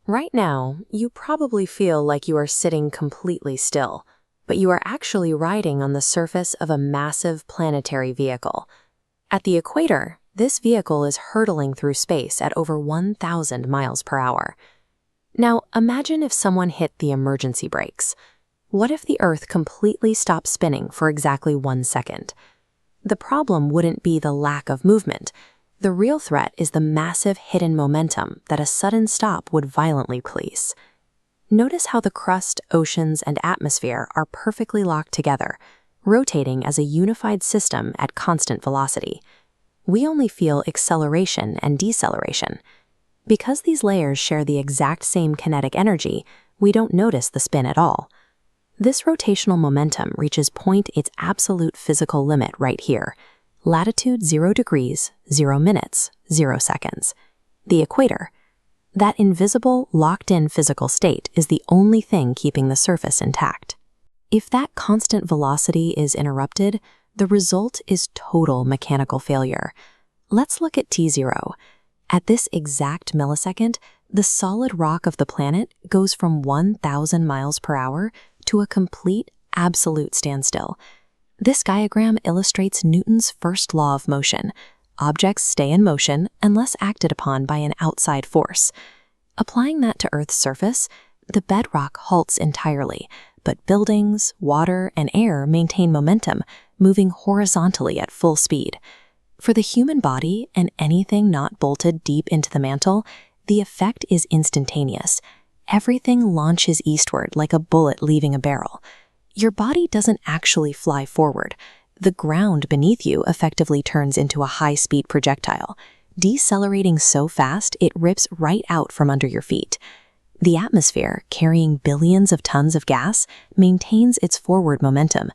Right now, you probably feel like you are sitting completely still, but you are actually riding on the surface of a massive planetary vehicle. At the equator, this vehicle is hurtling through space at over 1,000 miles per hour. Now, imagine if someone hit the emergency brakes. What if the Earth completely stopped spinning for exactly 1 second? The problem wouldn't be the lack of movement. The real threat is the massive hidden momentum that a sudden stop would violently release. Notice how the crust, oceans, and atmosphere are perfectly locked together, rotating as a unified system at constant velocity. We only feel acceleration and deceleration. Because these layers share the exact same kinetic energy, we don't notice the spin at all. This rotational momentum reaches its absolute physical limit right here. Latitude 0 degrees, 0 minutes, 0 seconds. The equator. That invisible, locked-in physical state is the only thing keeping the surface intact. If that constant velocity is interrupted, the result is total mechanical failure. Let's look at T0. At this exact millisecond, the solid rock of the planet goes from 1,000 miles per hour to a complete, absolute standstill. This diagram illustrates Newton's first law of motion. Objects stay in motion unless acted upon by an outside force. Applying that to Earth's surface, the bedrock halts entirely, but buildings, water, and air maintain momentum, moving horizontally at full speed. For the human body and anything not bolted deep into the mantle, the effect is instantaneous. Everything launches eastward like a bullet leaving a barrel. Your body doesn't actually fly forward. The ground beneath you effectively turns into a high-speed projectile, decelerating so fast it rips right out from under your feet. The atmosphere, carrying billions of tons of gas, maintains its forward momentum.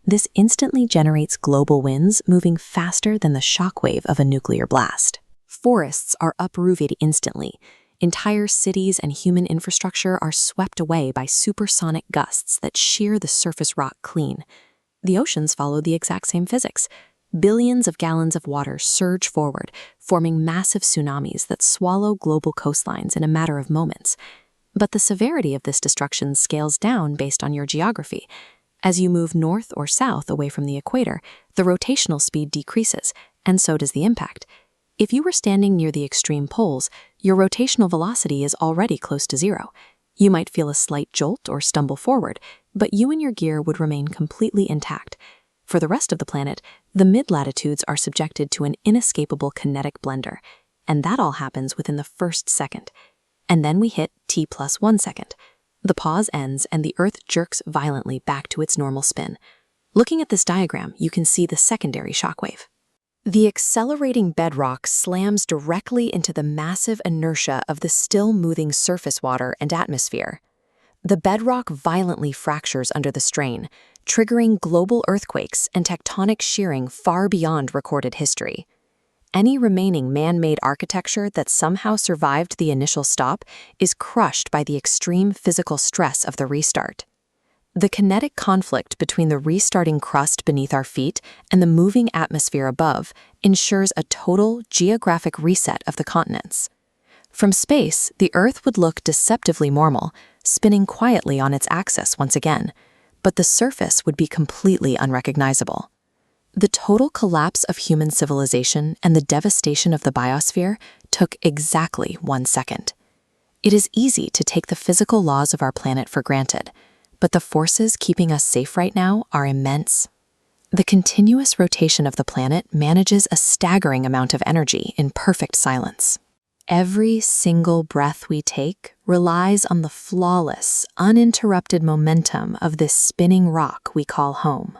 This instantly generates global winds moving faster than the shockwave of a nuclear blast. Forests are uprooted instantly. Entire cities and human infrastructure are swept away by supersonic gusts that shear the surface rock clean. The oceans follow the exact same physics. Billions of gallons of water surge forward, forming massive tsunamis that swallow global coastlines in a matter of moments. But the severity of this destruction scales down based on your geography. As you move north or south away from the equator, the rotational speed decreases, and so does the impact. If you were standing near the extreme poles, your rotational velocity is already close to zero. You might feel a slight jolt or stumble forward, but you and your gear would remain completely intact. For the rest of the planet, the mid-latitudes are subjected to an inescapable kinetic blender, and that all happens within the first second. And then we hit T+1 second. The pause ends and the Earth jerks violently back to its normal spin. Looking at this diagram, you can see the secondary shockwave. The accelerating bedrock slams directly into the massive inertia of the still-moving surface water and atmosphere. The bedrock violently fractures under the strain, triggering global earthquakes and tectonic shearing far beyond recorded history. Any remaining man-made architecture that somehow survived the initial stop is crushed by the extreme physical stress of the restart. The kinetic conflict between the restarting crust beneath our feet and the moving atmosphere above ensures a total geographic reset of the continents. From space, the Earth would look deceptively normal, spinning quietly on its axis once again, but the surface would be completely unrecognizable. The total collapse of human civilization and the devastation of the biosphere took exactly 1 second. It is easy to take the physical laws of our planet for granted, but the forces keeping us safe right now are immense. The continuous rotation of the planet manages a staggering amount of energy in perfect silence. Every single breath we take relies on the flawless, uninterrupted momentum of this spinning rock we call home.